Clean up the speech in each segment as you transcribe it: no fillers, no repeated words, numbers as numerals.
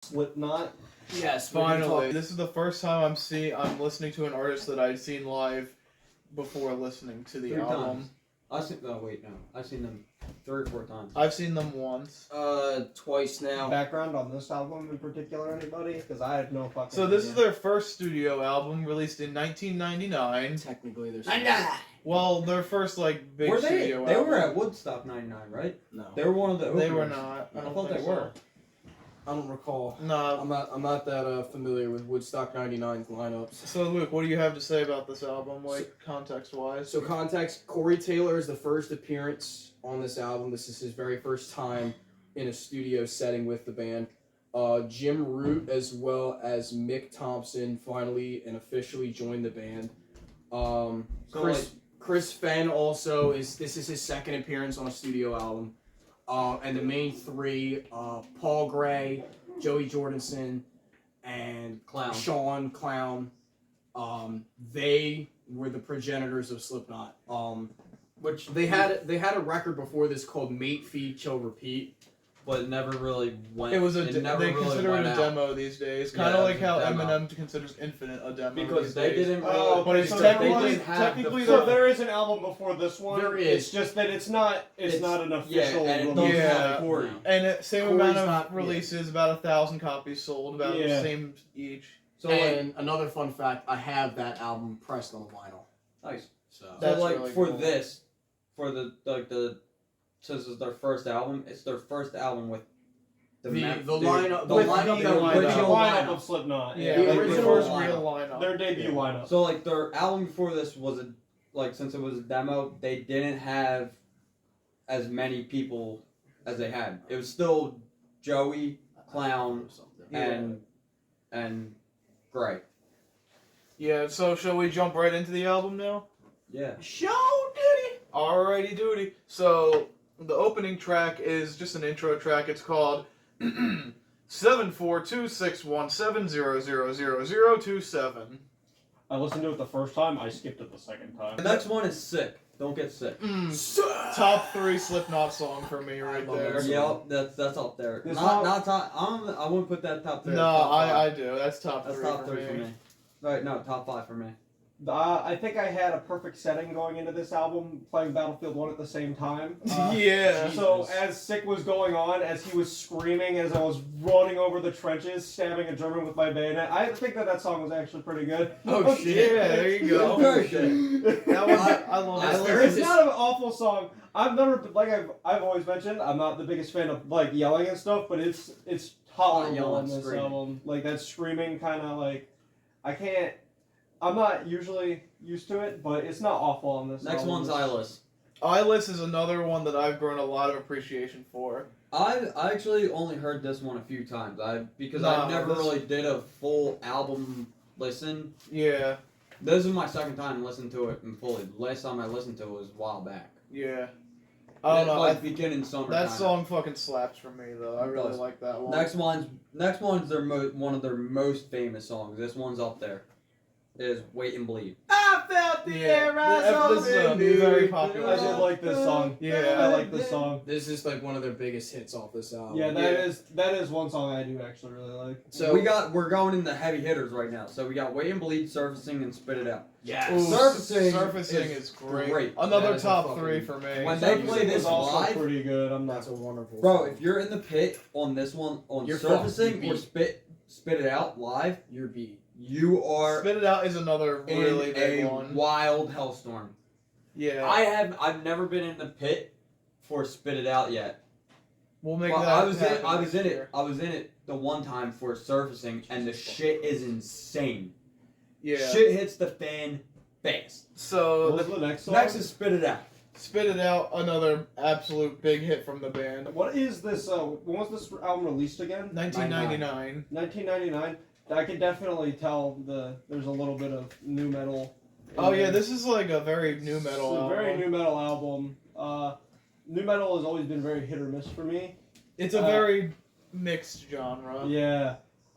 Slipknot. Yes, Finally, this is the first time I'm listening to an artist that I'd seen live before listening to the album. I've seen them 3 or 4 times. I've seen them once. Twice now. Background on this album in particular, anybody? Because I have no fucking So this idea. is their first studio album, released in 1999. Technically, there's. Well, their first big Were studio they album. were at Woodstock '99, right? No, They were one of the. They were openers. not. I don't thought think they so. were. I don't recall. No. I'm not that familiar with Woodstock '99's lineups. So Luke, what do you have to say about this album, context-wise? So context: Corey Taylor is the first appearance on this album. This is his very first time in a studio setting with the band. Jim Root as well as Mick Thompson finally and officially joined the band. Chris Fenn also this is his second appearance on a studio album. And the main three, Paul Gray, Joey Jordison, and Sean Clown, they were the progenitors of Slipknot. Which they had a record before this called Mate, Feed, Chill, Repeat. But it never really went. It was they really consider it a out. demo these days, kind of like how Eminem considers Infinite a demo Because these they days. didn't really. Oh, But it's so technically So there is an album before this one. There is. It's just that it's not an official and it release. doesn't Yeah. have Corey. And same Corey's amount of not- releases, about 1,000 copies sold, about the Yeah. same each. So And another fun fact, I have that album pressed on vinyl. nice. So That's So really for cool. this, for the since it's their first album, it's their first album with the lineup, the With lineup the that original lineup lineup. of Slipknot. Yeah, The like the original first lineup. real lineup. Their debut lineup. So their album before this was since it was a demo, they didn't have as many people as they had. It was still Joey, Clown, and Gray. Yeah, so shall we jump right into the album now? Yeah. Show duty. Alrighty doody. So the opening track is just an intro track. It's called 7426170000027. I listened to it the first time. I skipped it the second time. The next one is Sick. Don't Get Sick. Top 3 Slipknot song for me right love there. that song. Yep, that's up there. This Not top. I wouldn't put that top 3. No, top five. I do. That's top That's 3 top for 3 for me. me. Right, no, top 5 for me. I think I had a perfect setting going into this album, playing Battlefield 1 at the same time. Yeah. So as Sick was going on, as he was screaming, as I was running over the trenches, stabbing a German with my bayonet, I think that song was actually pretty good. Oh shit! Yeah, there you go. Very good. That was, I love I that. listened It's not an awful song. I've never, I've always mentioned, I'm not the biggest fan of yelling and stuff, but it's tolerable Yelling, on this screaming. album. That screaming kind of I'm not usually used to it, but it's not awful on this Next album. one's Eyeless. Eyeless is another one that I've grown a lot of appreciation for. I actually only heard this one a few times. Because I never really did a full album listen. Yeah, This is my second time listening to it in fully. The last time I listened to it was a while back. yeah. I don't know. Beginning summer. That song fucking slaps for me though. I It really does. like that one. Next one's one of their most famous songs. This one's up there. Is Wait and Bleed. I felt the air rise this is a very popular I did like this song. Yeah. I like this song. This is one of their biggest hits off this album. Yeah, that is one song I do actually really like. So we're going in the heavy hitters right now. So we got Wait and Bleed, Surfacing, and Spit It Out. Yes. Ooh, Surfacing is great. great. Another That is a top fucking- 3 for me. When they Surfacing play this was also live, pretty good. I'm not. That's a wonderful. Bro, song. if you're in the pit on this one, on You're Surfacing fucked. or Spit It Out live, You're beat. you are Spit It Out is another really in big a one. wild hellstorm. Yeah. I've never been in the pit for Spit It Out yet. We'll make Well, that I was happen in next it. year. I was in it the one time for Surfacing, and the shit is insane. Yeah. Shit hits the fan fast. So What was the next song? Next is Spit It Out. Spit It Out, another absolute big hit from the band. What is this? When was this album released again? 1999. 1999. I can definitely tell there's a little bit of new metal. in Oh yeah, there. this is like a very new metal It's a album. very new metal album. New metal has always been very hit or miss for me. It's a very mixed genre. Yeah.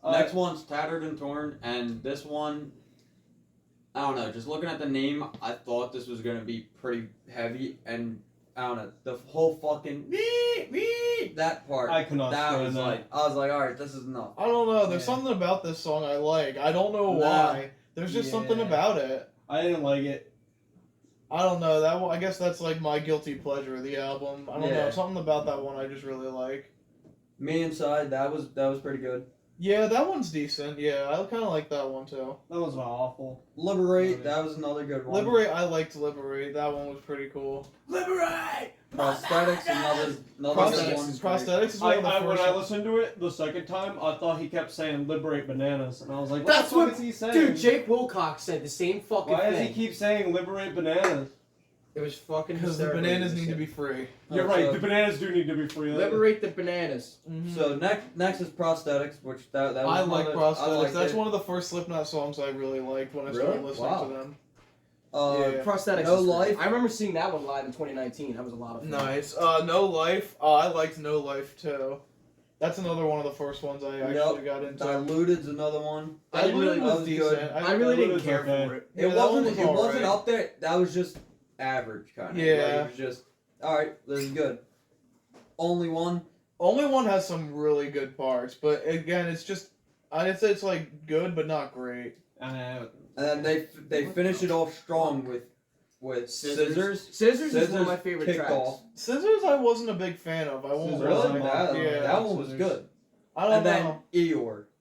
Next one's Tattered and Torn, and this one, I don't know. Just looking at the name, I thought this was gonna be pretty heavy, and I don't know, the whole fucking that part. I could not That stand was that. like, I was like, all right, this is enough. I don't know. There's Yeah. something about this song I like. I don't know Nah. why. There's just something Yeah. about it. I didn't like it. I don't know. That one, I guess that's like my guilty pleasure of the album. I don't know. Yeah. Something about that one I just really like. Me Inside, that was pretty good. Yeah, that one's decent. Yeah, I kind of like that one too. That was awful. Liberate, that was another good one. Liberate, I liked Liberate. That one was pretty cool. Liberate! Prosthetics, another good one. Prosthetics is one of the when first. I listened to it the second time, I thought he kept saying "liberate bananas," and I was like, "What That's the fuck what- is he saying?" Dude, Jake Wilcox said the same fucking Why does thing. he keep saying "liberate bananas"? It was fucking Because the hysterical. bananas need to be free. You're Oh, right. so- The bananas do need to be free. Liberate the bananas. So next is Prosthetics, which that was I like another- Prosthetics. I liked That's it. one of the first Slipknot songs I really liked when I started Really? listening Wow. to them. Yeah. Prosthetics. No is great. Life. I remember seeing that one live in 2019. That was a lot of fun. Nice. No Life. I liked No Life too. That's another one of the first ones I actually got into. Diluted's another one. I didn't really- Diluted that was was decent. good. I really didn't Diluted's care okay. for it. Yeah, It that one wasn't. was It wasn't alright. up there. That was just average kind of. Yeah. Like, it was just all right. This is good. Only one. Only One has some really good parts, but again, it's just I'd say it's like good but not great. And then they finish it off strong with Scissors. Scissors is one of my favorite kicked tracks. off. Scissors, I wasn't a big fan of. I won't Scissors, Really? lie. That- yeah, That one was Scissors. good. I don't And then know.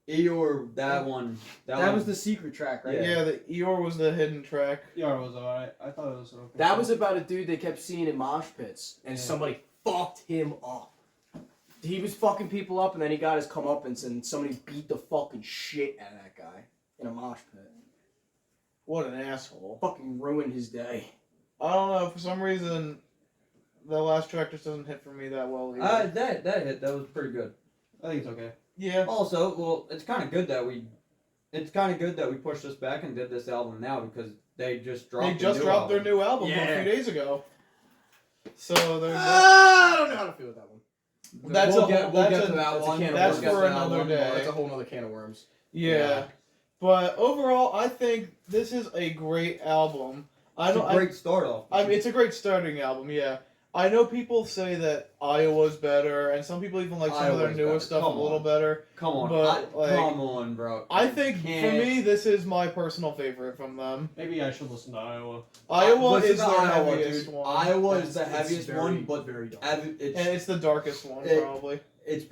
Eeyore, that one. That one, was the secret track, right? Yeah, the Eeyore was the hidden track. Yar was alright. I thought it was okay. That was about a dude they kept seeing in mosh pits, and Yeah. somebody fucked him up. He was fucking people up, and then he got his comeuppance, and somebody beat the fucking shit out of that guy in a mosh pit. What an asshole. Fucking ruined his day. I don't know. For some reason, the last track just doesn't hit for me that well either. that hit. That was pretty good. I think it's okay. Yeah. Also, well, it's kind of good that we pushed this back and did this album now because they just dropped. They just a new dropped their album. new album Yeah. a few days ago. So there's I don't know how to feel with that one. That's we'll a get, whole- we'll that's get a- to that that's a one. can of that's worms. We'll get for to that another one. day. That's a whole nother can of worms. yeah. But overall, I think this is a great album. It's a great start off. I mean, it's a great starting album. Yeah. I know people say that Iowa's better, and some people even like some of their Iowa's newest better. stuff Come a little on. better. Come on, but, like, come on, bro. I think for Can't- me, this is my personal favorite from them. Maybe I should listen to Iowa. Iowa Listen is to their Iowa, heaviest dude. one. Iowa is the It's heaviest very, one, but very dark. And it's the darkest one, It- probably. it's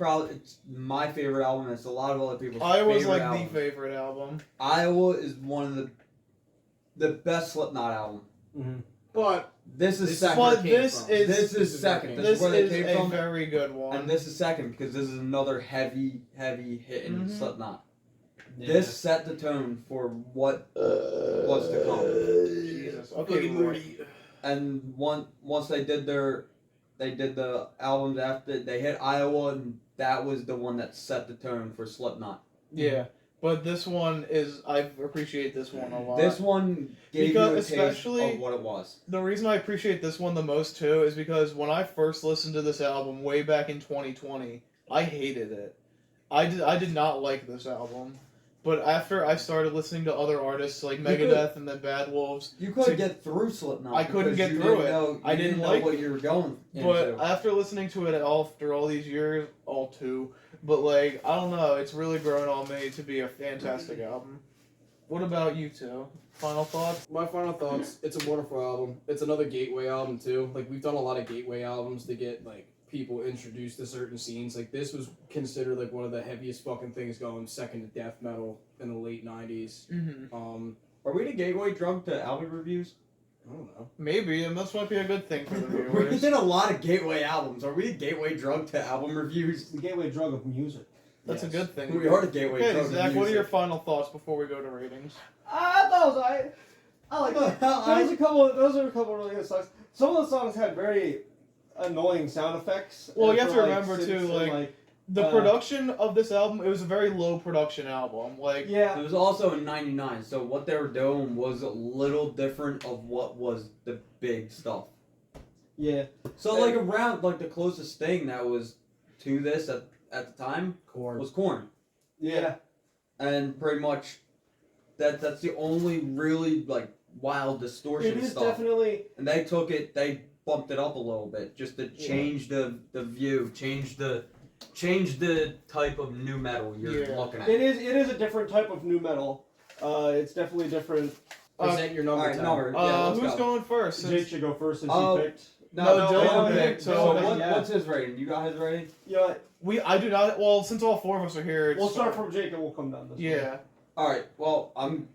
my favorite album. And it's a lot of other people's Iowa's favorite like album. the favorite album. Iowa is one of the best Slipknot album. But This is This is second. where it But came this from. is This is second. This This is where they is came a from. very good one. And this is second because this is another heavy hitting Mhm. Slipknot. Yeah. This set the tone for what's to come. Jesus. Okay, Moody. And once they did the albums after they hit Iowa, and that was the one that set the tone for Slipknot. Yeah, but this one is I appreciate this one a lot. This one gave Because you a taste especially- of what it was. The reason I appreciate this one the most too is because when I first listened to this album way back in 2020, I hated it. I did not like this album. But after I started listening to other artists like Megadeth and then Bad Wolves, You couldn't to- get through Slipknot. I couldn't because get you through didn't it. Know, I didn't know like what it. you were going but into. after listening to it after all these years, but like I don't know, it's really grown on me to be a fantastic album. What about you two? Final thoughts? my final thoughts, it's a wonderful album. It's another gateway album too. Like we've done a lot of gateway albums to get like people introduced to certain scenes. Like this was considered like one of the heaviest fucking things going, second to death metal in the late 90s. Mm-hmm. Are we the gateway drug to album reviews? I don't know. Maybe, and this might be a good thing for the We viewers. did a lot of gateway albums. Are we the gateway drug to album reviews? It's the gateway drug of music. That's a Yes. good thing. We are the gateway Okay, drug Zach, to what are your music. final thoughts before we go to ratings? I thought it was alright. I like it. Those are a couple of really good songs. Some of the songs had very annoying sound effects. Well, and you have for, to like, remember, synths too, and, like, The production of this album, it was a very low production album. Like, yeah. It was also in '99, so what they were doing was a little different of what was the big stuff. Yeah. So like around like the closest thing that was to this at the time Korn. was Korn, Yeah. and pretty much that's the only really like wild distortion It is stuff. definitely. And they took it, they bumped it up a little bit just to change the view, change the type of new metal you're looking at. It is a different type of new metal. It's definitely different. Present your number. Alright, Tyler. number. Yeah, let's who's go. going first? Jake should go first since Oh, he picked. No, Dylan Dylan picked. So Dylan, what's his rating? You got his rating? Yeah, I do not. Well, since all four of us are here, we'll start from Jake and we'll come down this way. Yeah. All right. Well, I'm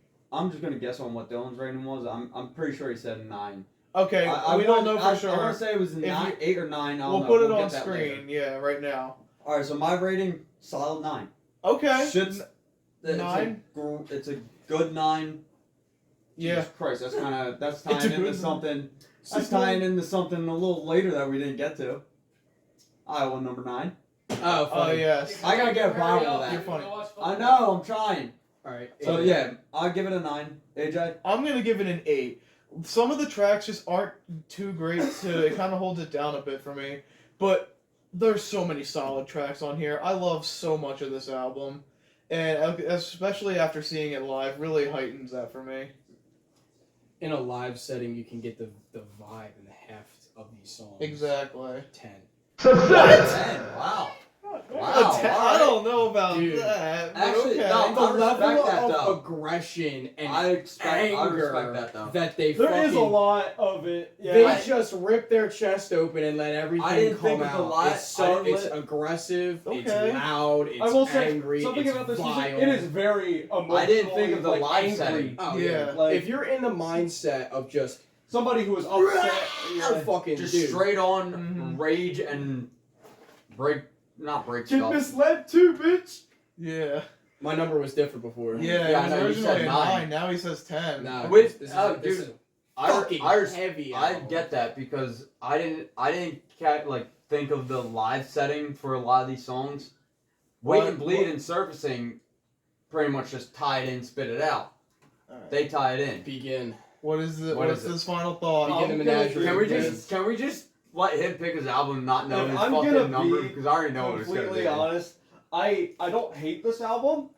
just gonna guess on what Dylan's rating was. I'm pretty sure he said 9. Okay, I we don't know for sure. I want to say it was If 8 or 9. We'll put it on screen. Yeah, right now. All right. So my rating, solid 9. Okay. Shit's, it's 9? It's a good 9. Yeah. Jesus Christ, that's It's a tying into good something. That's tying into something a little later that we didn't get to. Iowa number 9. Oh, Oh funny. yes. I gotta get a problem with You're that. funny. I know. I'm trying. All right. So yeah, I'll give it a 9. AJ. I'm gonna give it an 8. Some of the tracks just aren't too great it kind of holds it down a bit for me. But there's so many solid tracks on here. I love so much of this album. And especially after seeing it live, really heightens that for me. In a live setting, you can get the vibe and the heft of these songs. Exactly. 10. 10. Wow. Wow. I don't know about Dude. that. But Actually, okay. no, The I respect level that, of though. aggression and I respect anger that though. that they There fucking is a lot of it. Yeah. they just rip their chest open and let everything I didn't come think of out. the lot- It's so I didn't it's let- aggressive. Okay. It's loud. It's I will say angry. something it's about this vile. music. It is very emotional. I didn't think of the like, live angry. setting. Oh Yeah. yeah. Like If you're in the mindset of just somebody who is upset. Yeah. fucking Just dude, straight on Mhm. rage and break Get stuff. misled too, bitch. Yeah. my number was different before. Yeah, Yeah, it was I know, you originally said a 9. Now he says 10. Nah, With- this dude, is fucking heavy. I album. get that because I didn't think of the live setting for a lot of these songs. Wait and Bleed and Surfacing pretty much just tie it in, spit it out. Alright. They tie it in. Begin. What is the What what's is it? his final thought? Begin the menagerie. Can we just let him pick his album, not know If his I'm gonna fucking number? be Because I already know what it's gonna completely be. honest, I don't hate this album.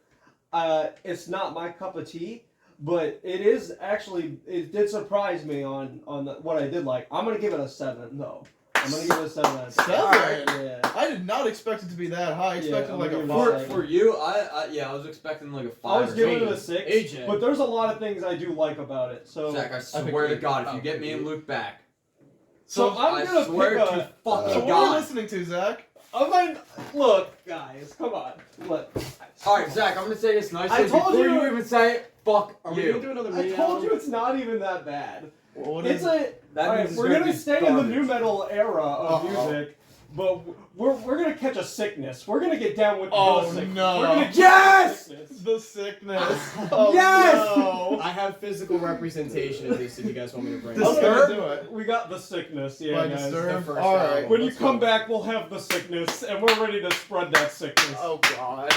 It's not my cup of tea, but it is actually it did surprise me on what I did like. I'm gonna give it a 7 though. I'm gonna give it a 7 out of 10. 7? Yeah. I did not expect it to be that high. I expected I'm like a gonna give it 5. a For you, I was expecting like a 5 I was or giving something. it a 6, AJ. but there's a lot of things I do like about it. So Zach, I think swear to you- God, if you oh, get me and dude. Luke back, so I'm I gonna swear pick to a. So fucking what are we God. listening to, Zach? I'm gonna look, guys. Come on, look. Alright, Zach, I'm gonna say this nicely I told before you- you even say it. Fuck Are we gonna you. do another I mini told album? you it's not even that bad. What It's is a. That Alright, means it's we're gonna gonna be stay in the garbage. new metal era of Uh-oh. music, but we're gonna catch a sickness. We're gonna get down with Oh, the sickness. no. We're gonna get Yes! the sickness. the sickness? Oh, Yes! no. I have physical representation of this if you guys want me to bring it This up. gonna do it. We got the sickness, yeah, By guys. Disturbed? the first Alright. album. When you Let's come go. back, we'll have the sickness, and we're ready to spread that sickness. Oh god.